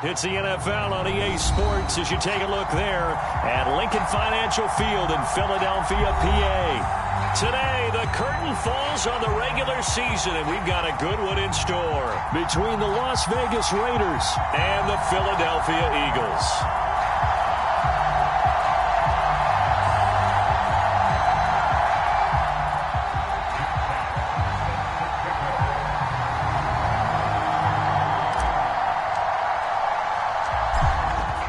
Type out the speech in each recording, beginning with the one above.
It's the NFL on EA Sports as you take a look there at Lincoln Financial Field in Philadelphia, PA. Today, the curtain falls on the regular season, and we've got a good one in store between the Las Vegas Raiders and the Philadelphia Eagles.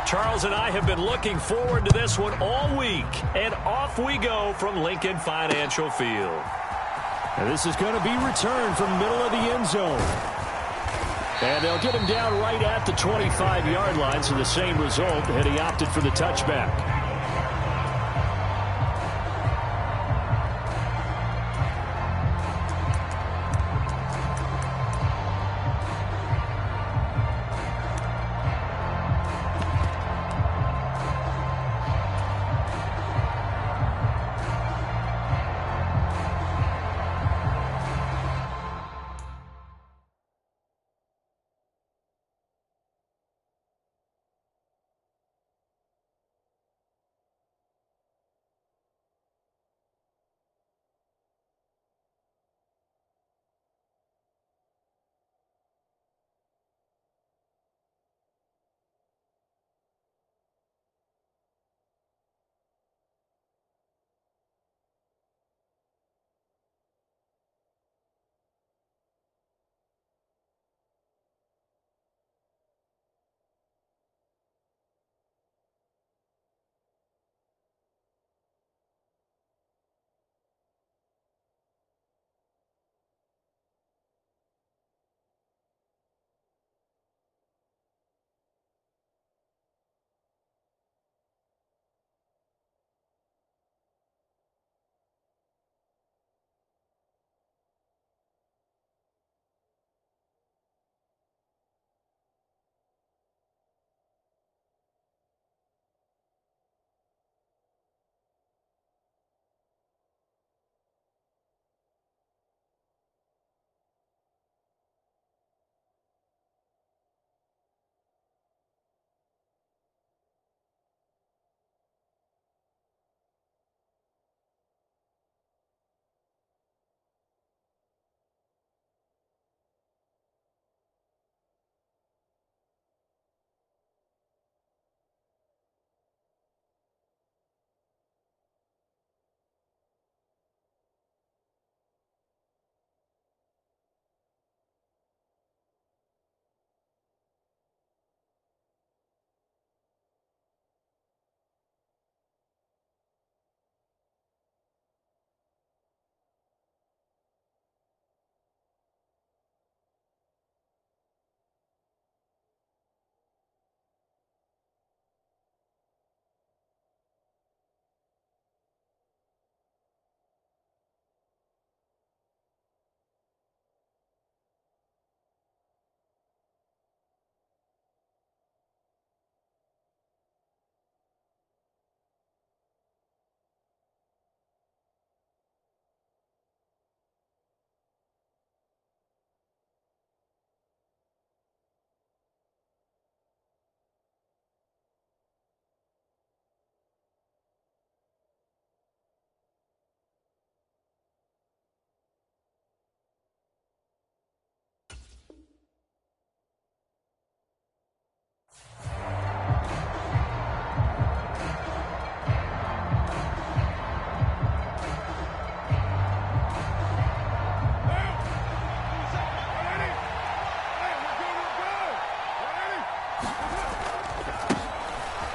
Charles and I have been looking forward to this one all week, and off we go from Lincoln Financial Field. And this is going to be returned from middle of the end zone. And they'll get him down right at the 25-yard line, so the same result, and he opted for the touchback.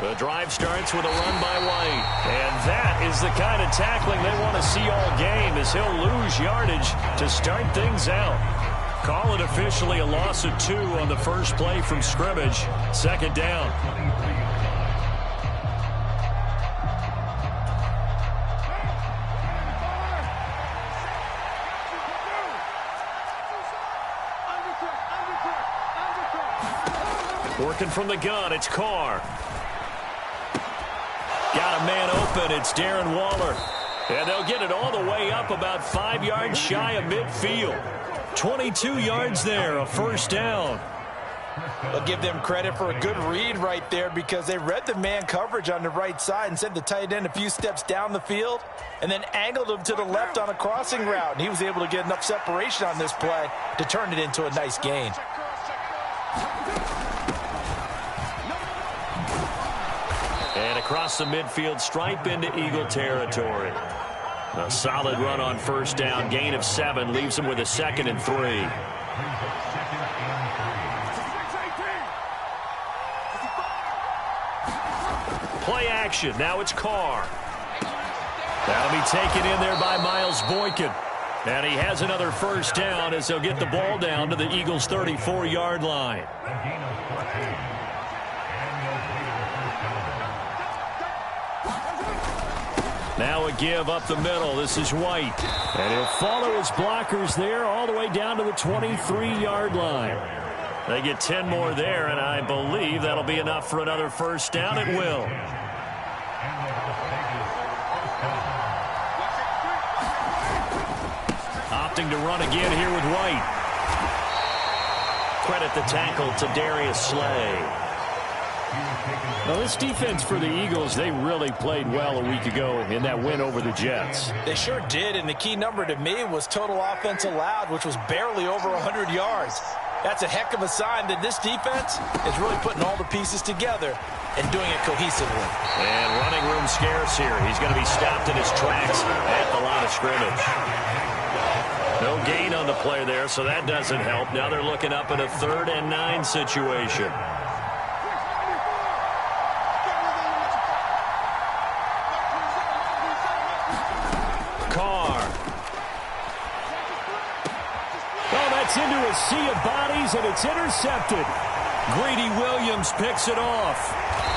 The drive starts with a run by White. And that is the kind of tackling they want to see all game, as he'll lose yardage to start things out. Call it officially a loss of 2 on the first play from scrimmage. Second down. Working from the gun, it's Carr. Got a man open, it's Darren Waller. And they'll get it all the way up about 5 yards shy of midfield. 22 yards there, a first down. I'll give them credit for a good read right there because they read the man coverage on the right side and sent the tight end a few steps down the field and then angled him to the left on a crossing route. And he was able to get enough separation on this play to turn it into a nice gain. And across the midfield stripe into Eagle territory. A solid run on first down. Gain of 7 leaves him with a 2nd and 3. Play action. Now it's Carr. That'll be taken in there by Miles Boykin. And he has another first down as they'll get the ball down to the Eagles' 34-yard line. Now a give up the middle. This is White. And he'll follow his blockers there all the way down to the 23-yard line. They get 10 more there, and I believe that'll be enough for another first down. It will. Opting to run again here with White. Credit the tackle to Darius Slay. Well, this defense for the Eagles, they really played well a week ago in that win over the Jets. They sure did, and the key number to me was total offense allowed, which was barely over 100 yards. That's a heck of a sign that this defense is really putting all the pieces together and doing it cohesively. And running room scarce here. He's going to be stopped in his tracks at the line of scrimmage. No gain on the play there, so that doesn't help. Now they're looking up at a 3rd and 9 situation. Carr. Oh, that's into a sea of bodies, and it's intercepted. Greedy Williams picks it off.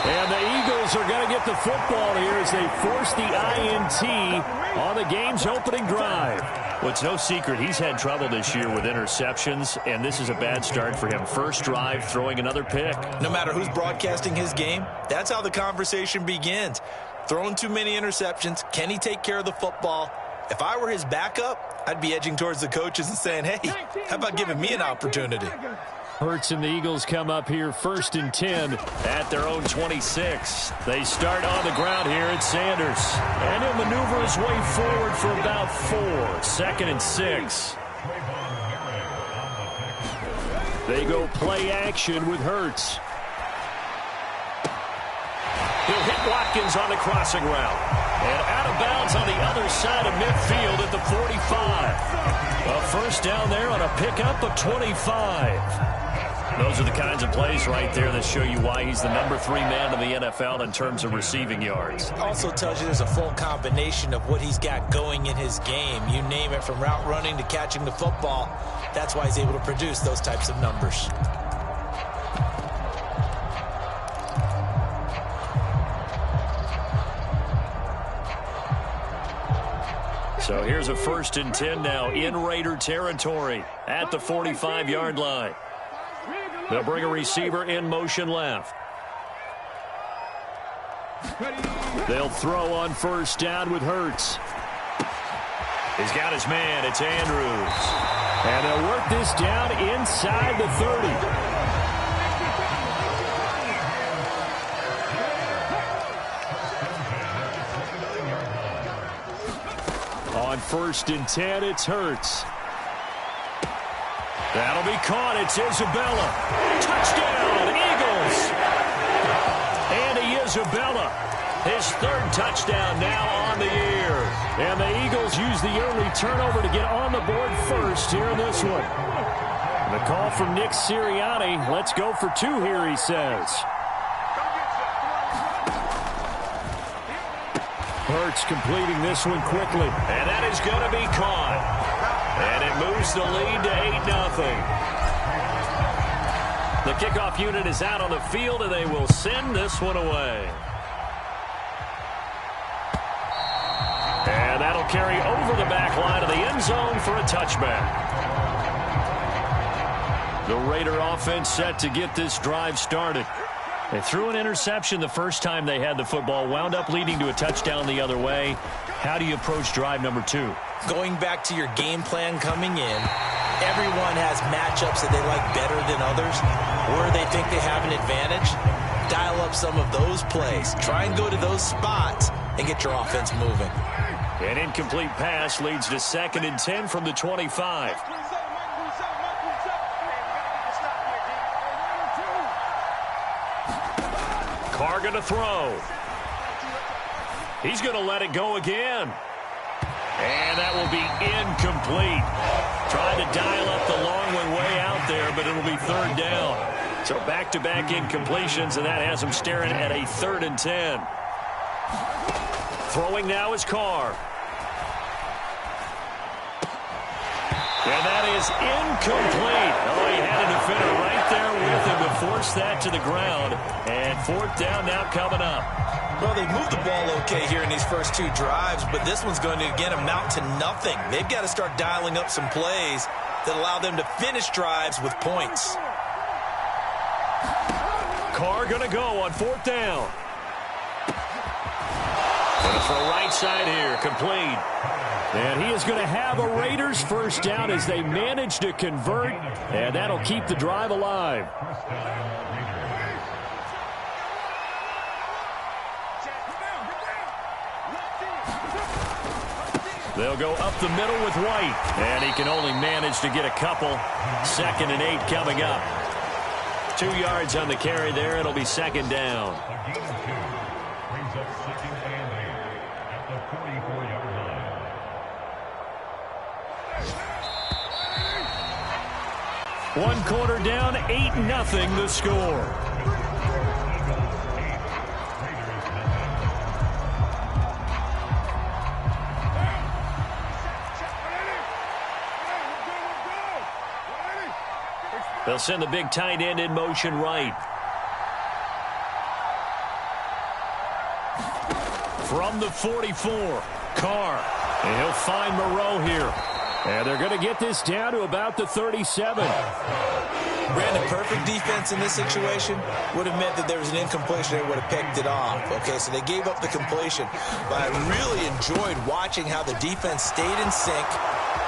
And the Eagles are going to get the football here as they force the INT on the game's opening drive. Well, it's no secret he's had trouble this year with interceptions, and this is a bad start for him. First drive, throwing another pick. No matter who's broadcasting his game, that's how the conversation begins. Throwing too many interceptions, can he take care of the football? If I were his backup, I'd be edging towards the coaches and saying, hey, how about giving me an opportunity? Hurts and the Eagles come up here 1st and 10 at their own 26. They start on the ground here at Sanders. And he'll maneuver his way forward for about 4. 2nd and 6. They go play action with Hurts. He'll hit Watkins on the crossing route. And out of bounds on the other side of midfield at the 45. A first down there on a pickup of 25. Those are the kinds of plays right there that show you why he's the number 3 man in the NFL in terms of receiving yards. Also tells you there's a full combination of what he's got going in his game. You name it, from route running to catching the football. That's why he's able to produce those types of numbers. So here's a 1st and 10 now in Raider territory at the 45-yard line. They'll bring a receiver in motion left. They'll throw on first down with Hurts. He's got his man. It's Andrews. And they'll work this down inside the 30. On 1st and 10, it's Hurts. That'll be caught. It's Isabella. Touchdown, Eagles. Andy Isabella, his 3rd touchdown now on the year. And the Eagles use the early turnover to get on the board first here in this one. The call from Nick Sirianni. Let's go for 2 here, he says. Hurts completing this one quickly. And that is going to be caught. And it moves the lead to 8-0. The kickoff unit is out on the field, and they will send this one away. And that'll carry over the back line of the end zone for a touchback. The Raider offense set to get this drive started. They threw an interception the first time they had the football, wound up leading to a touchdown the other way. How do you approach drive number 2? Going back to your game plan coming in everyone has matchups that they like better than others, where they think they have an advantage. Dial up some of those plays. Try and go to those spots and get your offense moving. An incomplete pass leads to 2nd and 10 from the 25. Carr going to throw. He's going to let it go again. And that will be incomplete. Trying to dial up the long one way out there, but it'll be 3rd down. So back-to-back incompletions, and that has him staring at a 3rd and 10. Throwing now is Carr. And that is incomplete. Oh, he had a defender right there with him to force that to the ground. And 4th down now coming up. Well, they moved the ball okay here in these first 2 drives, but this one's going to, again, amount to nothing. They've got to start dialing up some plays that allow them to finish drives with points. Carr going to go on 4th down. Going to throw right side here, complete. And he is going to have a Raiders 1st down as they manage to convert, and that'll keep the drive alive. They'll go up the middle with White, and he can only manage to get a couple. 2nd and 8 coming up. 2 yards on the carry there. It'll be 2nd down. One quarter down, 8-0 the score. They'll send the big tight end in motion right. From the 44, Carr. And he'll find Moreau here. And they're going to get this down to about the 37. Brandon, perfect defense in this situation would have meant that there was an incompletion. They would have picked it off. Okay, so they gave up the completion. But I really enjoyed watching how the defense stayed in sync,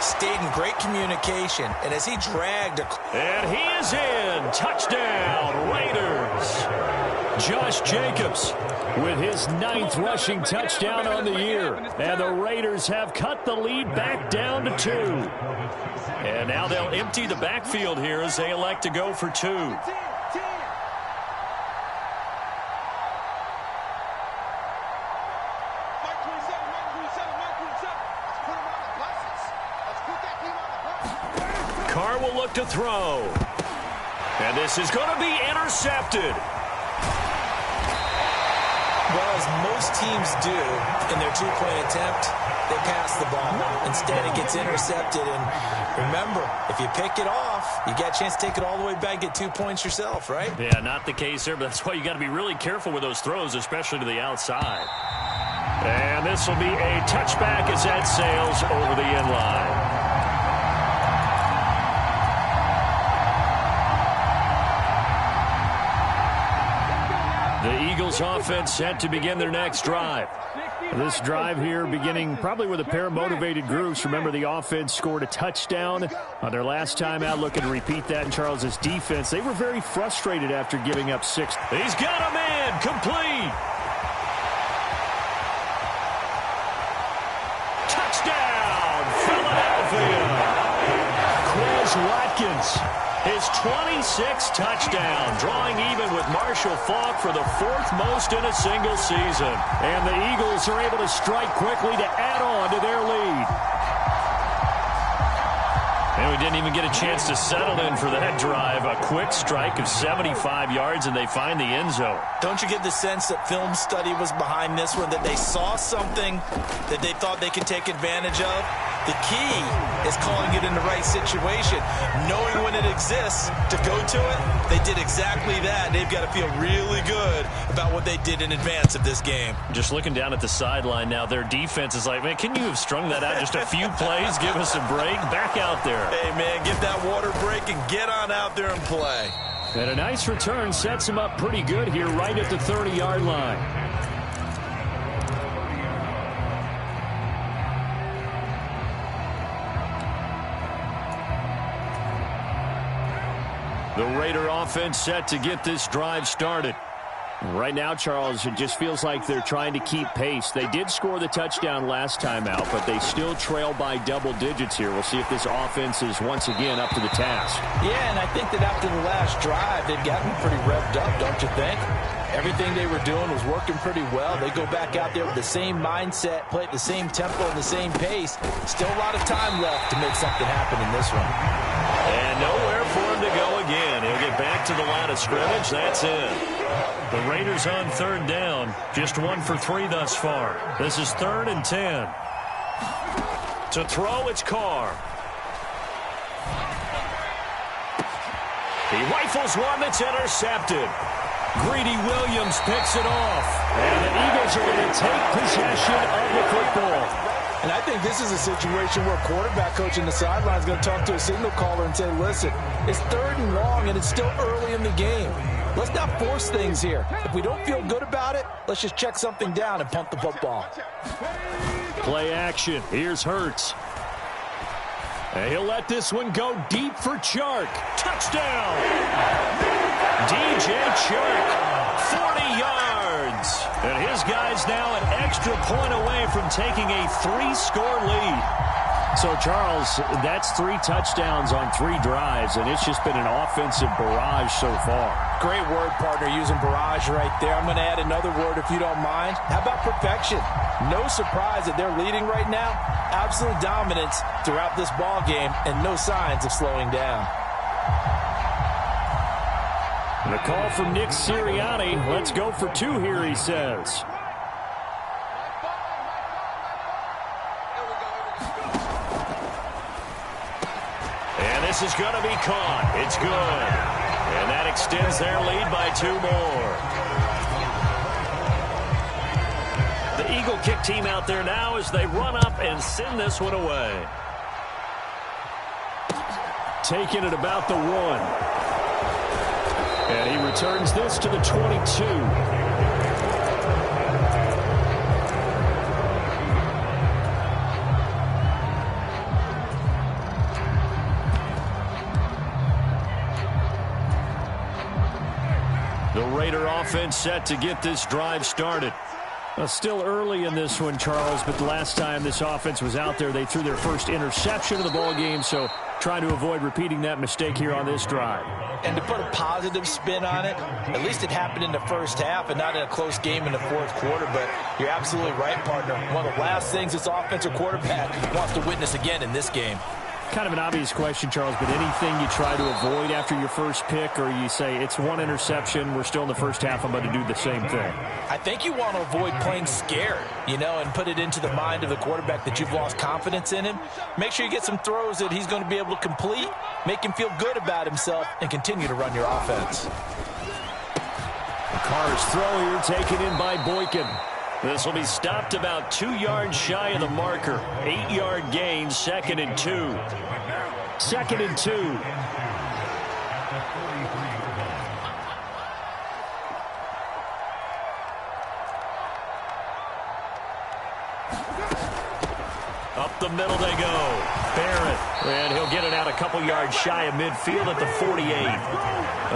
stayed in great communication, and as he dragged and he is in. Touchdown, Raiders. Josh Jacobs with his 9th rushing touchdown on the year. And the Raiders have cut the lead back down to 2. And now they'll empty the backfield here as they elect to go for 2. Carr will look to throw. And this is going to be intercepted. Well, as most teams do in their 2-point attempt, they pass the ball. Instead, it gets intercepted. And remember, if you pick it off, you got a chance to take it all the way back, get 2 points yourself, right? Yeah, not the case there, but that's why you got to be really careful with those throws, especially to the outside. And this will be a touchback as that sails over the end line. The Eagles offense set to begin their next drive. This drive here beginning probably with a pair of motivated groups. Remember, the offense scored a touchdown on their last time out. Looking to repeat that in Charles's defense. They were very frustrated after giving up 6. He's got a man complete. Touchdown, Philadelphia. Quez Watkins. His 26th touchdown, drawing even with Marshall Faulk for the 4th most in a single season. And the Eagles are able to strike quickly to add on to their lead. And we didn't even get a chance to settle in for that drive. A quick strike of 75 yards, and they find the end zone. Don't you get the sense that film study was behind this one, that they saw something that they thought they could take advantage of? The key is calling it in the right situation, knowing when it exists to go to it. They did exactly that. They've got to feel really good about what they did in advance of this game. Just looking down at the sideline now, their defense is like, man, can you have strung that out just a few plays? Give us a break. Back out there. Hey, man, get that water break and get on out there and play. And a nice return sets him up pretty good here right at the 30-yard line. The Raider offense set to get this drive started. Right now, Charles, it just feels like they're trying to keep pace. They did score the touchdown last time out, but they still trail by double digits here. We'll see if this offense is once again up to the task. Yeah, and I think that after the last drive, they've gotten pretty revved up, don't you think? Everything they were doing was working pretty well. They go back out there with the same mindset, play at the same tempo and the same pace. Still a lot of time left to make something happen in this one. And nowhere for him to go again. He'll get back to the line of scrimmage. That's it. The Raiders on third down. Just 1 for 3 thus far. This is 3rd and 10. To throw, it's Carr. He rifles one that's intercepted. Greedy Williams picks it off. And the Eagles are going to take possession of the football. And I think this is a situation where a quarterback coach in the sideline is going to talk to a signal caller and say, listen, it's 3rd and long and it's still early in the game. Let's not force things here. If we don't feel good about it, let's just check something down and punt the football. Play action. Here's Hurts. And he'll let this one go deep for Chark. Touchdown! DJ Chark, 40 yards. And his guy's now an extra point away from taking a 3-score lead. So, Charles, that's 3 touchdowns on 3 drives, and it's just been an offensive barrage so far. Great word, partner, using barrage right there. I'm going to add another word if you don't mind. How about perfection? No surprise that they're leading right now. Absolute dominance throughout this ball game and no signs of slowing down. And a call from Nick Sirianni. Let's go for 2 here, he says. This is going to be caught. It's good. And that extends their lead by 2 more. The Eagle kick team out there now as they run up and send this one away. Taking it about the 1. And he returns this to the 22. The Raider offense set to get this drive started. Still early in this one, Charles, but the last time this offense was out there, they threw their first interception of the ball game, so trying to avoid repeating that mistake here on this drive. And to put a positive spin on it, at least it happened in the first half and not in a close game in the 4th quarter, but you're absolutely right, partner. One of the last things this offensive quarterback wants to witness again in this game. Kind of an obvious question, Charles, but anything you try to avoid after your first pick, or you say it's 1 interception, we're still in the first half, I'm going to do the same thing? I think you want to avoid playing scared, and put it into the mind of the quarterback that you've lost confidence in him. Make sure you get some throws that he's going to be able to complete, make him feel good about himself, and continue to run your offense. Carr's throw here taken in by Boykin. This will be stopped about 2 yards shy of the marker. 8-yard gain, 2nd and 2. 2nd and 2. Up the middle they go. Barrett. And he'll get it out a couple yards shy of midfield at the 48.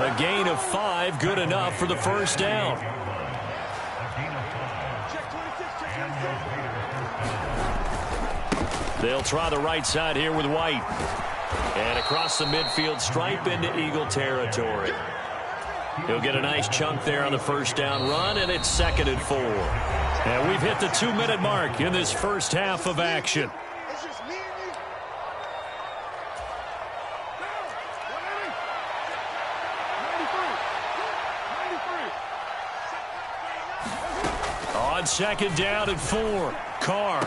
A gain of 5, good enough for the first down. They'll try the right side here with White. And across the midfield stripe into Eagle territory. He'll get a nice chunk there on the first down run, and it's 2nd and 4. And we've hit the 2-minute mark in this first half of action. On 2nd down and 4, Carr.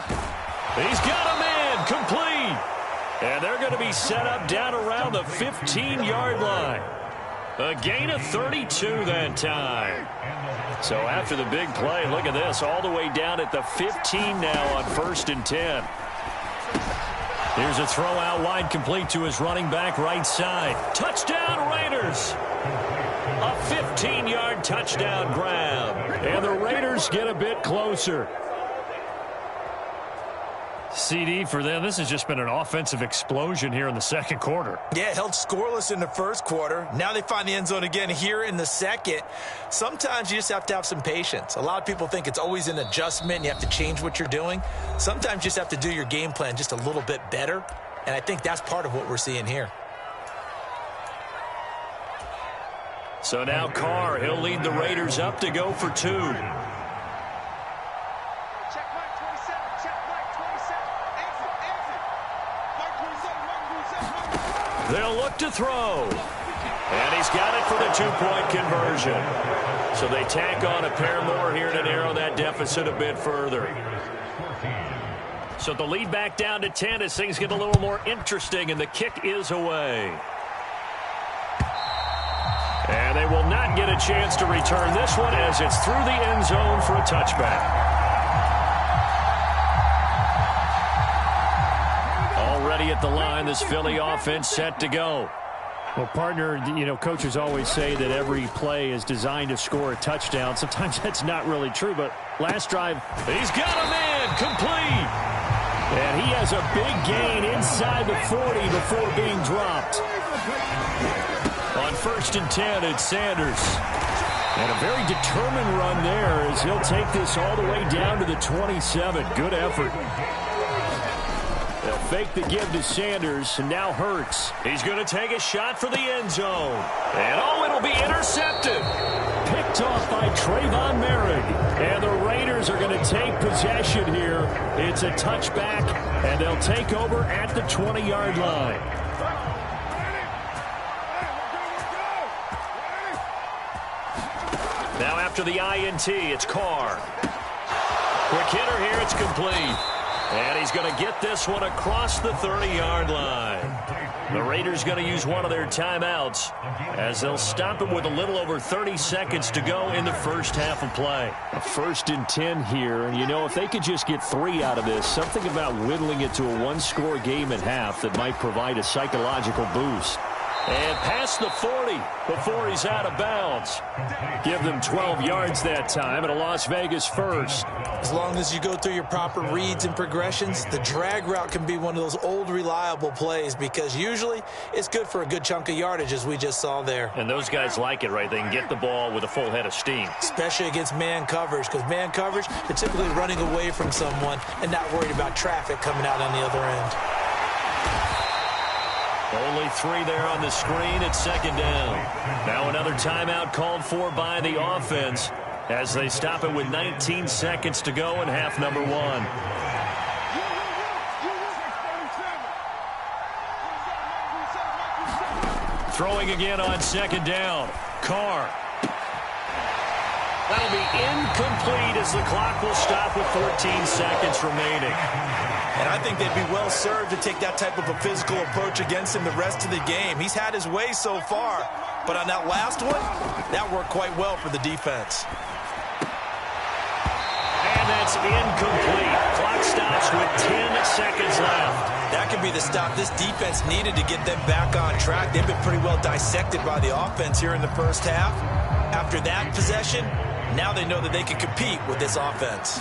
He's got a man complete. And they're going to be set up down around the 15-yard line. A gain of 32 that time. So after the big play, look at this, all the way down at the 15 now on 1st and 10. Here's a throw out wide complete to his running back right side. Touchdown Raiders. A 15-yard touchdown grab. And the Raiders get a bit closer. CD for them. This has just been an offensive explosion here in the second quarter. Yeah, held scoreless in the first quarter. Now they find the end zone again here in the second. Sometimes you just have to have some patience. A lot of people think it's always an adjustment. You have to change what you're doing. Sometimes you just have to do your game plan just a little bit better. And I think that's part of what we're seeing here. So now Carr, he'll lead the Raiders up to go for 2. They'll look to throw. And he's got it for the 2-point conversion. So they tack on a pair more here to narrow that deficit a bit further. So the lead back down to 10 as things get a little more interesting, and the kick is away. And they will not get a chance to return this one as it's through the end zone for a touchback. Already at the line, this Philly offense set to go. Well, partner, you know, coaches always say that every play is designed to score a touchdown. Sometimes that's not really true, but last drive, he's got a man complete. And he has a big gain inside the 40 before being dropped. On 1st and 10, it's Sanders. And a very determined run there as he'll take this all the way down to the 27. Good effort. They'll fake the give to Sanders, and now Hurts. He's going to take a shot for the end zone. And, oh, it'll be intercepted. Picked off by Trayvon Merrick. And the Raiders are going to take possession here. It's a touchback, and they'll take over at the 20-yard line. Now after the INT, it's Carr. Quick hitter here, it's complete. And he's going to get this one across the 30-yard line. The Raiders going to use one of their timeouts as they'll stop him with a little over 30 seconds to go in the first half of play. A 1st and 10 here, and you know, if they could just get 3 out of this, something about whittling it to a 1-score game at half that might provide a psychological boost. And past the 40 before he's out of bounds. Give them 12 yards that time and a Las Vegas first. As long as you go through your proper reads and progressions, the drag route can be one of those old reliable plays because usually it's good for a good chunk of yardage as we just saw there. And those guys like it, right? They can get the ball with a full head of steam. Especially against man coverage because man coverage, they're typically running away from someone and not worried about traffic coming out on the other end. Only 3 there on the screen at 2nd down. Now another timeout called for by the offense as they stop it with 19 seconds to go in half number 1. Throwing again on 2nd down. Carr. That'll be incomplete as the clock will stop with 14 seconds remaining. And I think they'd be well served to take that type of a physical approach against him the rest of the game. He's had his way so far, but on that last one, that worked quite well for the defense. And that's incomplete. Clock stops with 10 seconds left. That could be the stop this defense needed to get them back on track. They've been pretty well dissected by the offense here in the first half. After that possession, now they know that they can compete with this offense.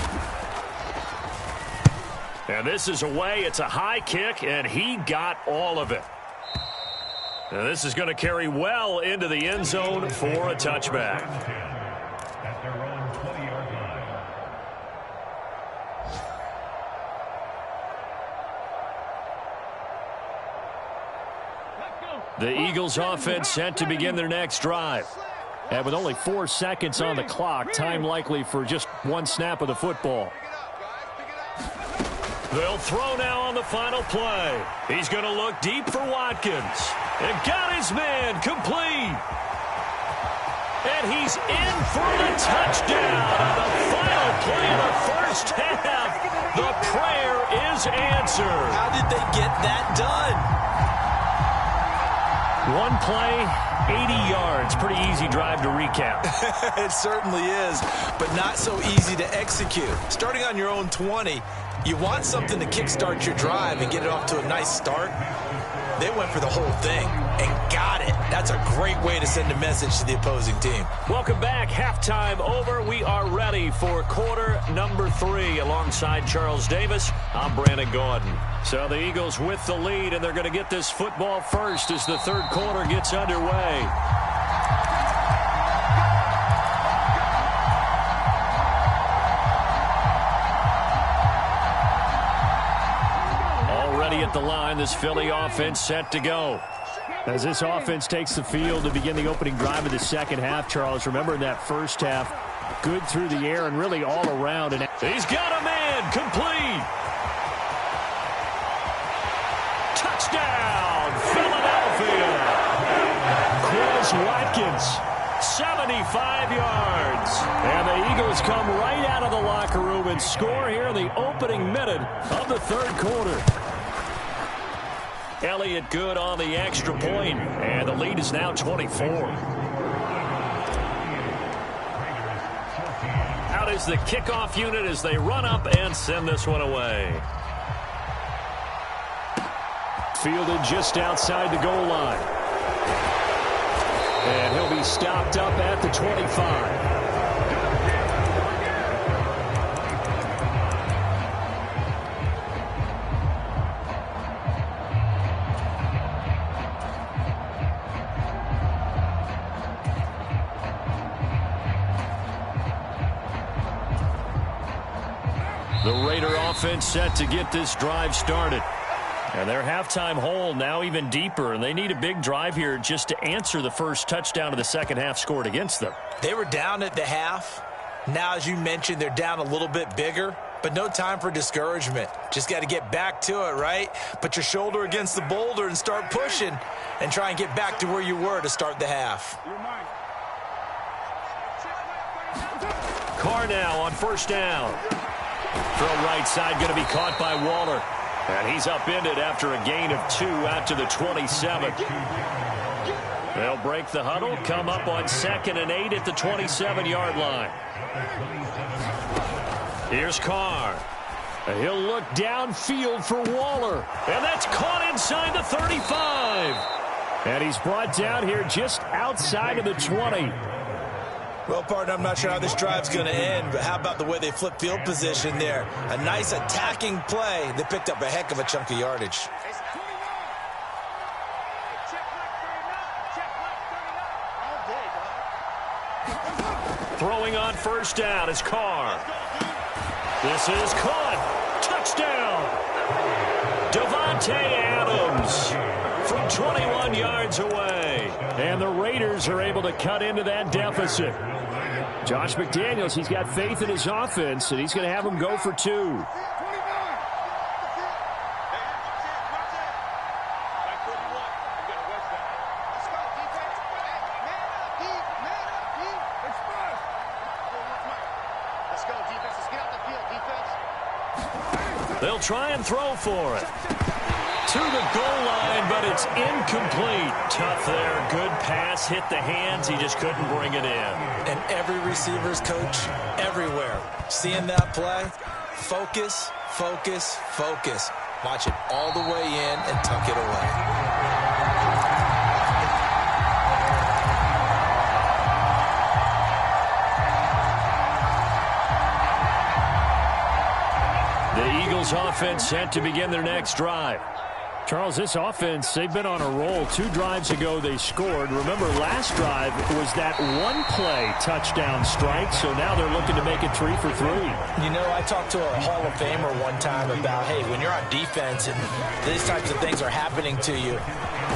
And this is away. It's a high kick, and he got all of it. And this is going to carry well into the end zone for a touchback. The Eagles offense set to begin their next drive. And with only 4 seconds on the clock, time likely for just 1 snap of the football. They'll throw now on the final play. He's going to look deep for Watkins. And got his man complete. And he's in for the touchdown on the final play of the first half. The prayer is answered. How did they get that done? 1 play, 80 yards. Pretty easy drive to recap. It certainly is, but not so easy to execute. Starting on your own 20, you want something to kickstart your drive and get it off to a nice start. They went for the whole thing and got it. That's a great way to send a message to the opposing team. Welcome back. Halftime over. We are ready for quarter number 3. Alongside Charles Davis, I'm Brandon Gordon. So the Eagles with the lead, and they're going to get this football first as the third quarter gets underway. Already at the line, this Philly offense set to go. As this offense takes the field to begin the opening drive of the second half, Charles, remember in that first half, good through the air and really all around. And he's got a man, complete. Touchdown, Philadelphia. Chris Watkins, 75 yards. And the Eagles come right out of the locker room and score here in the opening minute of the third quarter. Elliott good on the extra point, and the lead is now 24. Out is the kickoff unit as they run up and send this one away. Fielded just outside the goal line. And he'll be stopped up at the 25. The Raider offense set to get this drive started. And their halftime hole now even deeper, and they need a big drive here just to answer the first touchdown of the second half scored against them. They were down at the half. Now, as you mentioned, they're down a little bit bigger, but no time for discouragement. Just got to get back to it, right? Put your shoulder against the boulder and start pushing and try and get back to where you were to start the half. Carr now on first down. Throw right side going to be caught by Waller. And he's upended after a gain of 2 out to the 27. They'll break the huddle, come up on 2nd and 8 at the 27-yard line. Here's Carr. He'll look downfield for Waller. And that's caught inside the 35. And he's brought down here just outside of the 20. Well, partner, I'm not sure how this drive's going to end, but how about the way they flip field position there? A nice attacking play. They picked up a heck of a chunk of yardage. Throwing on first down is Carr. This is caught. Touchdown. Davante Adams from 21 yards away. And the Raiders are able to cut into that deficit. Josh McDaniels, he's got faith in his offense, and he's going to have him go for 2. They'll try and throw for it. To the goal line, but it's incomplete. Tough there. Good pass. Hit the hands. He just couldn't bring it in. And every receiver's coach everywhere. Seeing that play, focus, focus, focus. Watch it all the way in and tuck it away. The Eagles offense set to begin their next drive. Charles, this offense, they've been on a roll. 2 drives ago, they scored. Remember, last drive was that one-play touchdown strike, so now they're looking to make it 3 for 3. You know, I talked to a Hall of Famer one time about, hey, when you're on defense and these types of things are happening to you,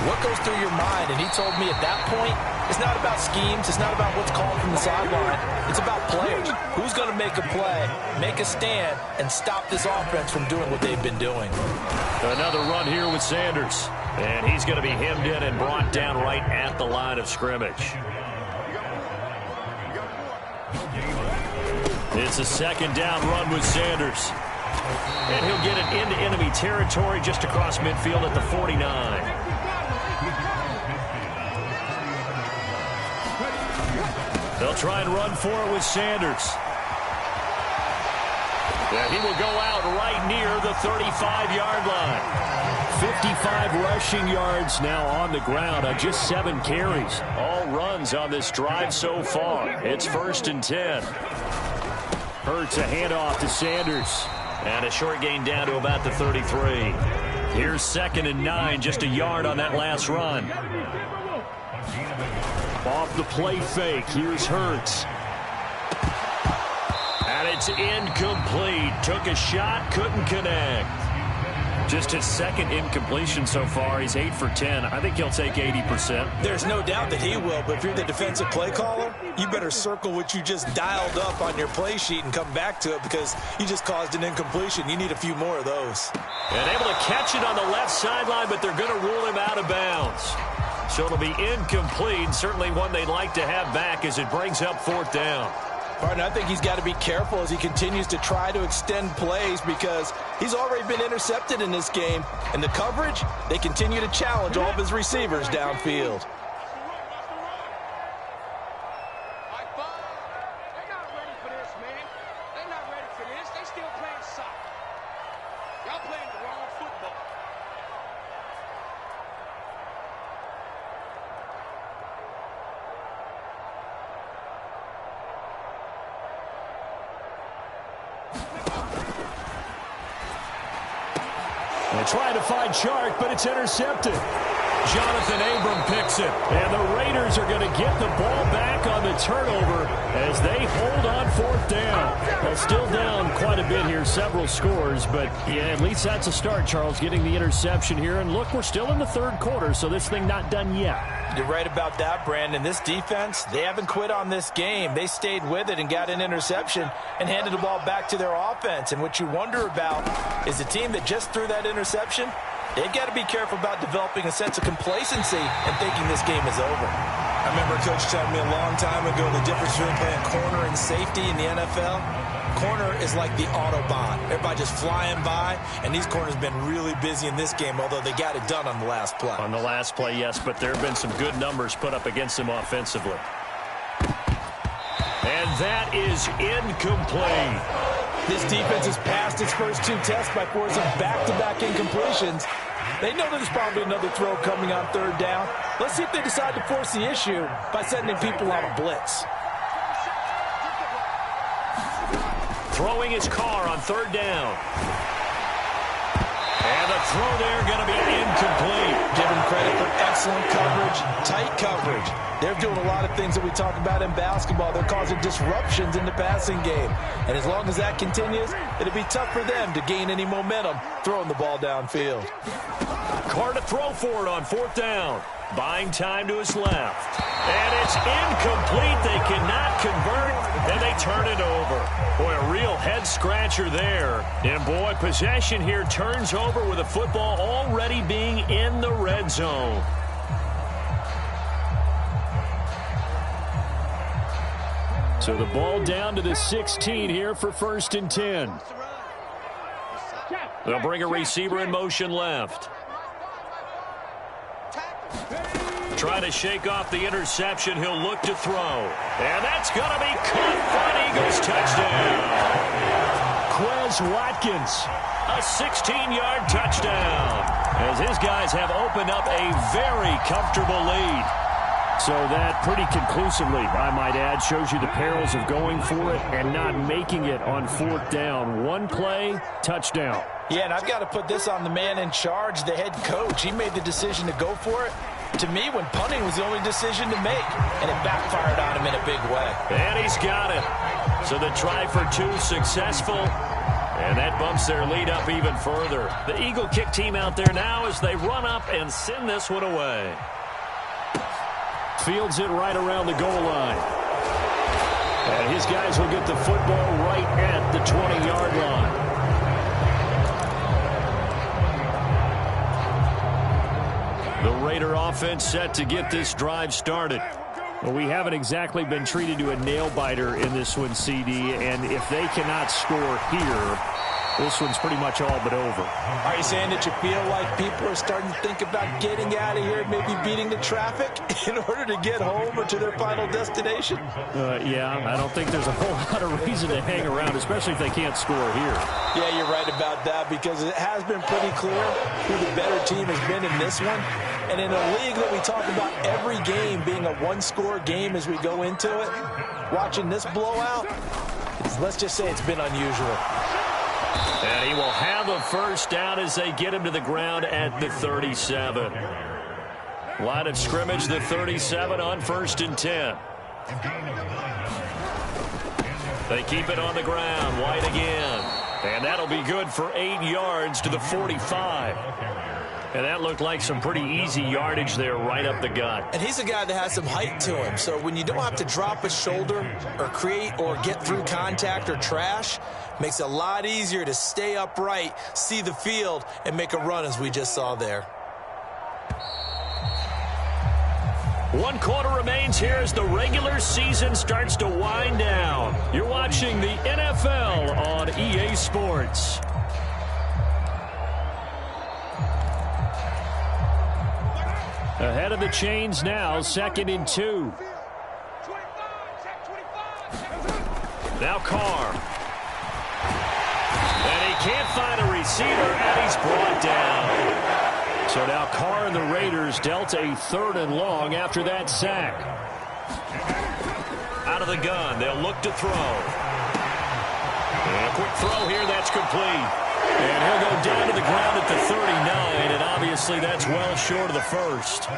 what goes through your mind? And he told me at that point, it's not about schemes. It's not about what's called from the sideline. It's about players. Who's going to make a play, make a stand, and stop this offense from doing what they've been doing. Another run here with Sanders. And he's going to be hemmed in and brought down right at the line of scrimmage. It's a second down run with Sanders. And he'll get it into enemy territory just across midfield at the 49. They'll try and run for it with Sanders. Yeah, he will go out right near the 35-yard line. 55 rushing yards now on the ground on just 7 carries. All runs on this drive so far. It's 1st and 10. Hurts a handoff to Sanders. And a short gain down to about the 33. Here's 2nd and 9, just a yard on that last run. Off the play fake, here's Hurts. And it's incomplete. Took a shot, couldn't connect. Just his 2nd incompletion so far. He's 8 for 10. I think he'll take 80%. There's no doubt that he will, but if you're the defensive play caller, you better circle what you just dialed up on your play sheet and come back to it because you just caused an incompletion. You need a few more of those. And able to catch it on the left sideline, but they're going to rule him out of bounds. So it'll be incomplete, certainly one they'd like to have back as it brings up 4th down. Partner, I think he's got to be careful as he continues to try to extend plays because he's already been intercepted in this game. And the coverage, they continue to challenge all of his receivers downfield. They're trying to find Chark, but it's intercepted. Jonathan Abram picks it. And the Raiders are going to get the ball back on the turnover as they hold on 4th down. Well, still down quite a bit here, several scores, but yeah, at least that's a start, Charles, getting the interception here. And look, we're still in the 3rd quarter, so this thing not done yet. You're right about that, Brandon. This defense, they haven't quit on this game. They stayed with it and got an interception and handed the ball back to their offense. And what you wonder about is the team that just threw that interception, they've got to be careful about developing a sense of complacency and thinking this game is over. I remember Coach telling me a long time ago the difference between playing corner and safety in the NFL. Corner is like the Autobahn. Everybody just flying by, and these corners have been really busy in this game, although they got it done on the last play. On the last play, yes, but there have been some good numbers put up against them offensively. And that is incomplete. This defense has passed its first 2 tests by forcing back-to-back incompletions. They know there's probably another throw coming on 3rd down. Let's see if they decide to force the issue by sending people on a blitz. Throwing his car on 3rd down. And the throw there going to be incomplete. Give him credit for excellent coverage, tight coverage. They're doing a lot of things that we talk about in basketball. They're causing disruptions in the passing game. And as long as that continues, it'll be tough for them to gain any momentum throwing the ball downfield. Carr to throw for it on 4th down. Buying time to his left. And it's incomplete. They cannot convert, and they turn it over. Boy, a real head-scratcher there. And, boy, possession here turns over with the football already being in the red zone. So the ball down to the 16 here for 1st and 10. They'll bring a receiver in motion left. Trying to shake off the interception. He'll look to throw. And that's going to be caught for an Eagles touchdown. Quez Watkins. A 16-yard touchdown. As his guys have opened up a very comfortable lead. So that pretty conclusively, I might add, shows you the perils of going for it and not making it on 4th down. One play, touchdown. Yeah, and I've got to put this on the man in charge, the head coach. He made the decision to go for it. To me, when punting was the only decision to make, and it backfired on him in a big way. And he's got it. So the try for 2 successful, and that bumps their lead up even further. The Eagle kick team out there now as they run up and send this one away. Fields it right around the goal line. And his guys will get the football right at the 20-yard line. The Raider offense set to get this drive started. Well, we haven't exactly been treated to a nail-biter in this one, CD, and if they cannot score here, this one's pretty much all but over. Are you saying that you feel like people are starting to think about getting out of here, maybe beating the traffic in order to get home or to their final destination? Yeah, I don't think there's a whole lot of reason to hang around, especially if they can't score here. Yeah, you're right about that, because it has been pretty clear who the better team has been in this one. And in a league that we talk about every game being a one-score game as we go into it, watching this blowout, let's just say it's been unusual. And he will have a first down as they get him to the ground at the 37. Line of scrimmage, the 37 on 1st and 10. They keep it on the ground. White again. And that'll be good for 8 yards to the 45. And that looked like some pretty easy yardage there right up the gut. And he's a guy that has some height to him. So when you don't have to drop a shoulder or create or get through contact or trash, makes it a lot easier to stay upright, see the field, and make a run as we just saw there. 1 quarter remains here as the regular season starts to wind down. You're watching the NFL on EA Sports. Ahead of the chains now, 2nd and 2. Now Carr. And he can't find a receiver, and he's brought down. So now Carr and the Raiders dealt a 3rd and long after that sack. Out of the gun, they'll look to throw. And a quick throw here, that's complete. And he'll go down to the ground at the 39, and obviously that's well short of the first.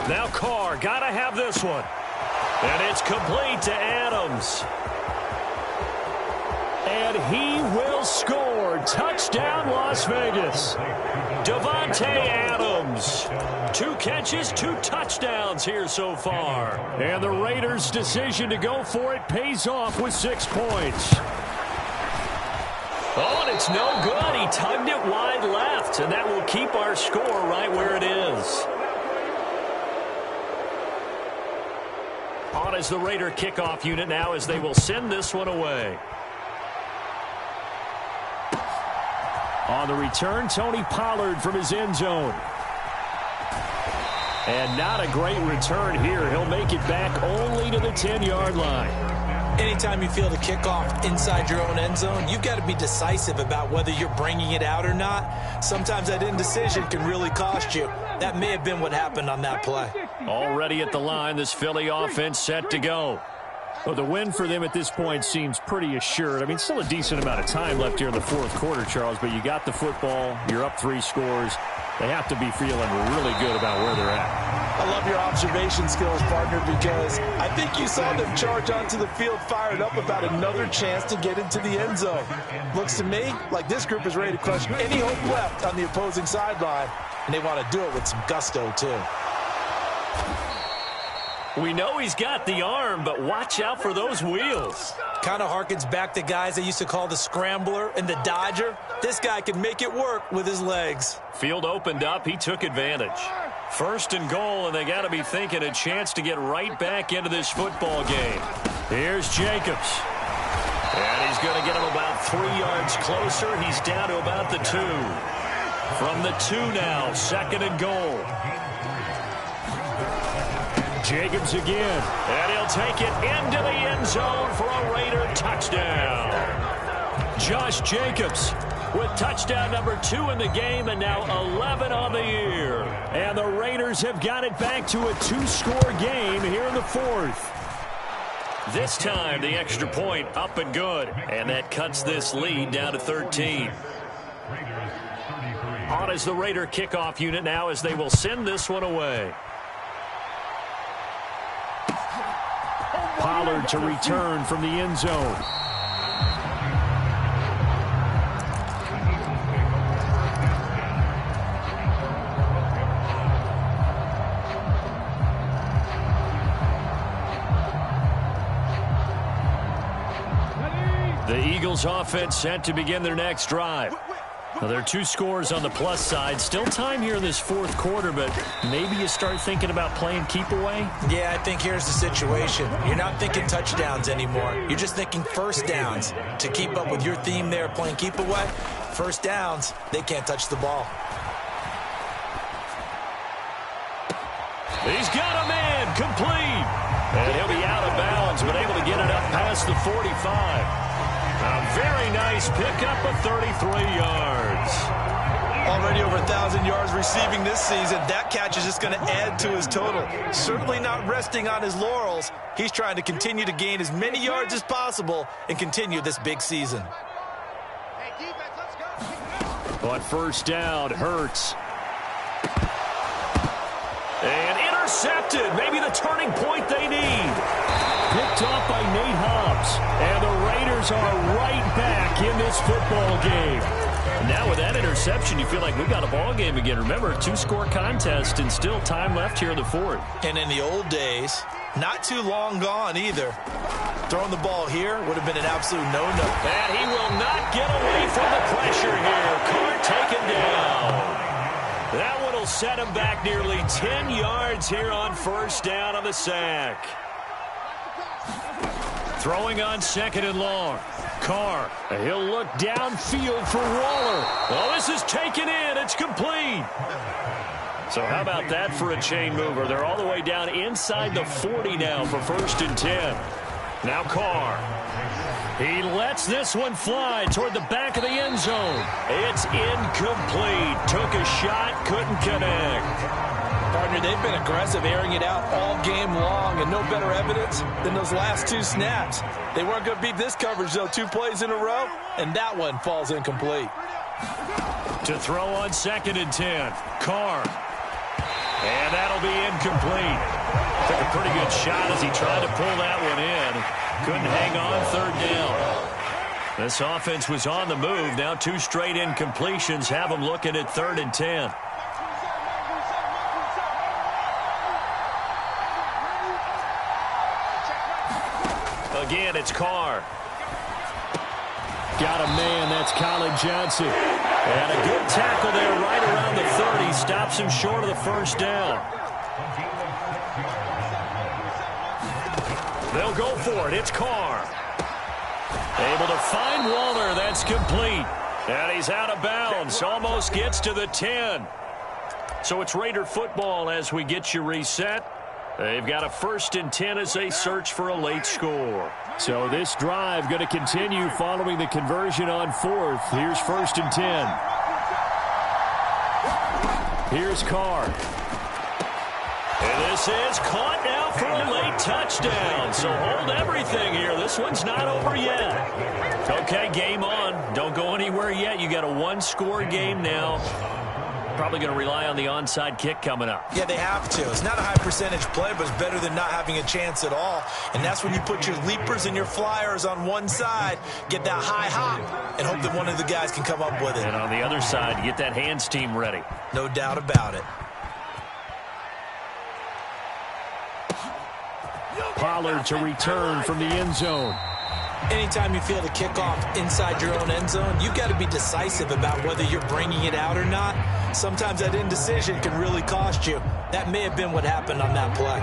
Now Carr, gotta have this one. And it's complete to Adams. And he will score. Touchdown, Las Vegas. Davante Adams. 2 catches, 2 touchdowns here so far. And the Raiders' decision to go for it pays off with 6 points. Oh, and it's no good. He tugged it wide left, and that will keep our score right where it is. On is the Raider kickoff unit now as they will send this one away. On the return, Tony Pollard from his end zone. And not a great return here. He'll make it back only to the 10-yard line. Anytime you feel the kickoff inside your own end zone, you've got to be decisive about whether you're bringing it out or not. Sometimes that indecision can really cost you. That may have been what happened on that play. Already at the line, this Philly offense set to go. Well, the win for them at this point seems pretty assured. I mean, still a decent amount of time left here in the 4th quarter, Charles, but you got the football, you're up 3 scores. They have to be feeling really good about where they're at. I love your observation skills, partner, because I think you saw them charge onto the field fired up about another chance to get into the end zone. Looks to me like this group is ready to crush any hope left on the opposing sideline, and they want to do it with some gusto, too. We know he's got the arm, but watch out for those wheels. Kind of harkens back to guys they used to call the scrambler and the dodger. This guy can make it work with his legs. Field opened up. He took advantage. 1st and goal, and they got to be thinking a chance to get right back into this football game. Here's Jacobs. And he's going to get him about 3 yards closer. He's down to about the 2. From the 2 now, 2nd and goal. Jacobs again, and he'll take it into the end zone for a Raider touchdown. Josh Jacobs with touchdown number 2 in the game, and now 11 on the year. And the Raiders have got it back to a 2-score game here in the 4th. This time, the extra point up and good, and that cuts this lead down to 13. On is the Raider kickoff unit now as they will send this one away. Pollard to return from the end zone. The Eagles offense set to begin their next drive. Well, there are 2 scores on the plus side. Still time here in this fourth quarter, but maybe you start thinking about playing keep away? Yeah, I think here's the situation. You're not thinking touchdowns anymore. You're just thinking first downs. To keep up with your theme there, playing keep away, first downs, they can't touch the ball. He's got a man, complete. And he'll be out of bounds, but able to get it up past the 45. A very nice pickup of 33 yards. Already over 1,000 yards receiving this season. That catch is just going to add to his total. Certainly not resting on his laurels. He's trying to continue to gain as many yards as possible and continue this big season. On first down, Hurts. And intercepted. Maybe the turning point they need. Picked off by Nate Hobbs. And the Raiders are right back in this football game. Now with that interception, you feel like we got a ball game again. Remember, 2-score contest and still time left here in the fourth. And in the old days, not too long gone either. Throwing the ball here would have been an absolute no-no. And he will not get away from the pressure here. Carr taken down. That one will set him back nearly 10 yards here on first down on the sack. Throwing on second and long. Carr. He'll look downfield for Waller. Well, this is taken in. It's complete. So how about that for a chain mover? They're all the way down inside the 40 now for first and 10. Now Carr. He lets this one fly toward the back of the end zone. It's incomplete. Took a shot, couldn't connect. Partner, they've been aggressive, airing it out all game long, and no better evidence than those last 2 snaps. They weren't going to beat this coverage, though, 2 plays in a row, and that one falls incomplete. To throw on second and 10, Carr. And that'll be incomplete. Took a pretty good shot as he tried to pull that one in. Couldn't hang on third down. This offense was on the move. Now 2 straight incompletions have them looking at third and 10. Again, it's Carr. Got a man, that's Colin Johnson. And a good tackle there right around the 30. Stops him short of the first down. They'll go for it. It's Carr. Able to find Waller. That's complete. And he's out of bounds. Almost gets to the 10. So it's Raider football as we get you reset. They've got a first and 10 as they search for a late score. So this drive going to continue following the conversion on fourth. Here's first and 10. Here's Carr. And this is caught now for a late touchdown. So hold everything here. This one's not over yet. Okay, game on. Don't go anywhere yet. You got a 1-score game now. Probably going to rely on the onside kick coming up. Yeah, they have to. It's not a high percentage play, but it's better than not having a chance at all. And that's when you put your leapers and your flyers on one side, get that high hop, and hope that one of the guys can come up with it. And on the other side, get that hands team ready. No doubt about it. Pollard to return from the end zone. Anytime you feel the kickoff inside your own end zone, you've got to be decisive about whether you're bringing it out or not. Sometimes that indecision can really cost you. That may have been what happened on that play.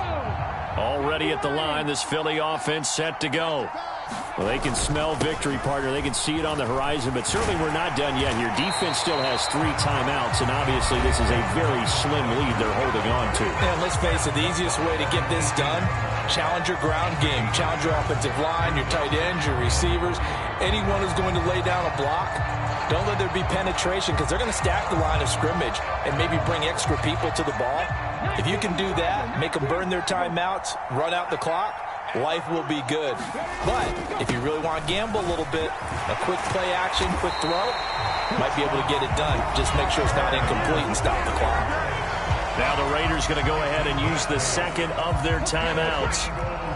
Already at the line, this Philly offense set to go. Well, they can smell victory, partner. They can see it on the horizon, but certainly we're not done yet here. Defense still has 3 timeouts, and obviously this is a very slim lead they're holding on to. And let's face it, the easiest way to get this done, challenge your ground game, challenge your offensive line, your tight ends, your receivers, anyone who's going to lay down a block. Don't let there be penetration because they're going to stack the line of scrimmage and maybe bring extra people to the ball. If you can do that, make them burn their timeouts, run out the clock, life will be good. But if you really want to gamble a little bit, a quick play action, quick throw, might be able to get it done. Just make sure it's not incomplete and stop the clock. Now the Raiders going to go ahead and use the second of their timeouts.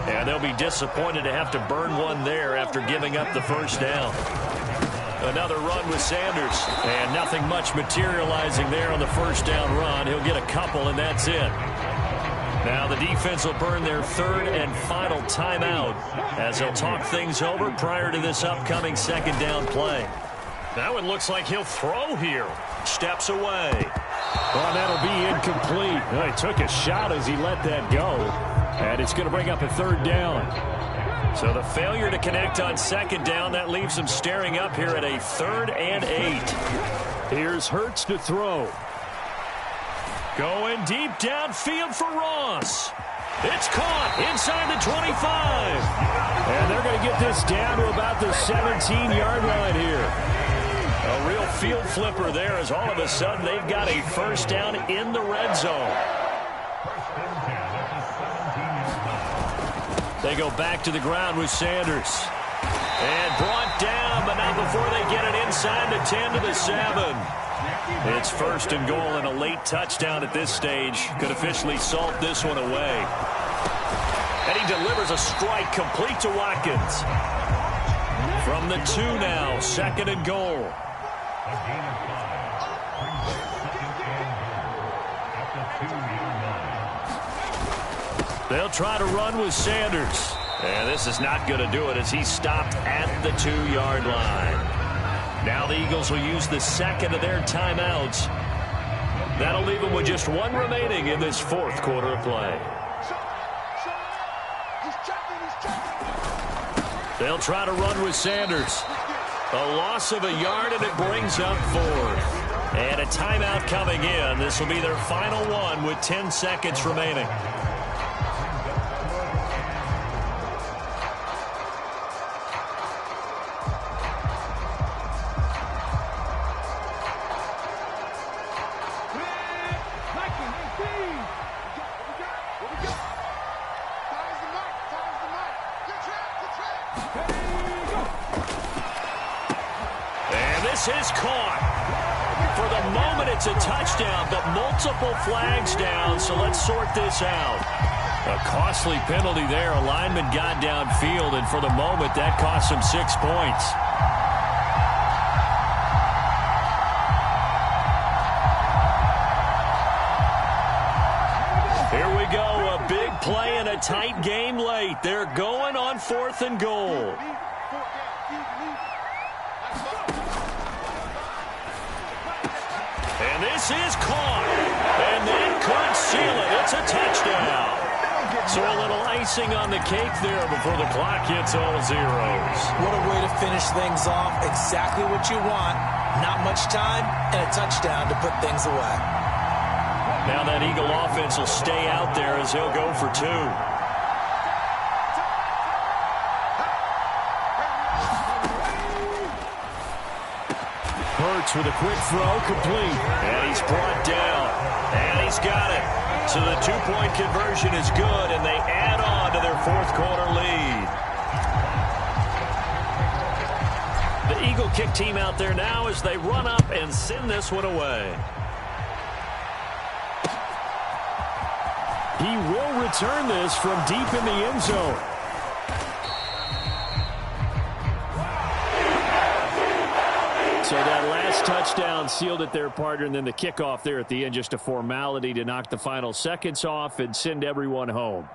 And they'll be disappointed to have to burn one there after giving up the first down. Another run with Sanders. And nothing much materializing there on the first down run. He'll get a couple, and that's it. Now the defense will burn their third and final timeout as they'll talk things over prior to this upcoming second down play. That one looks like he'll throw here. Steps away. Well, that'll be incomplete. Well, he took a shot as he let that go. And it's going to bring up a third down. So the failure to connect on second down, that leaves him staring up here at a 3rd and 8. Here's Hurts to throw. Going deep downfield for Ross. It's caught inside the 25. And they're going to get this down to about the 17-yard line here. A real field flipper there as all of a sudden they've got a first down in the red zone. They go back to the ground with Sanders. And brought down, but not before they get it inside the 10 to the 7. It's 1st and goal and a late touchdown at this stage. Could officially salt this one away. And he delivers a strike complete to Watkins. From the 2 now, 2nd and goal. They'll try to run with Sanders. And this is not going to do it as he's stopped at the 2-yard line. Now the Eagles will use the 2nd of their timeouts. That'll leave them with just 1 remaining in this 4th quarter of play. They'll try to run with Sanders. A loss of a yard, and it brings up 4th. And a timeout coming in. This will be their final one with 10 seconds remaining. Is caught. For the moment, it's a touchdown, but multiple flags down, so let's sort this out. A costly penalty there. A lineman got downfield, and for the moment, that cost him 6 points. Here we go. A big play and a tight game late. They're going on 4th and goal. And this is caught. And that could seal it. It's a touchdown. So a little icing on the cake there before the clock hits all zeros. What a way to finish things off. Exactly what you want. Not much time and a touchdown to put things away. Now that Eagle offense will stay out there as he'll go for 2. Hurts with a quick throw, complete. And he's brought down. And he's got it. So the 2-point conversion is good, and they add on to their 4th quarter lead. The Eagle kick team out there now as they run up and send this one away. He will return this from deep in the end zone. So that last touchdown sealed it there, partner, and then the kickoff there at the end, just a formality to knock the final seconds off and send everyone home.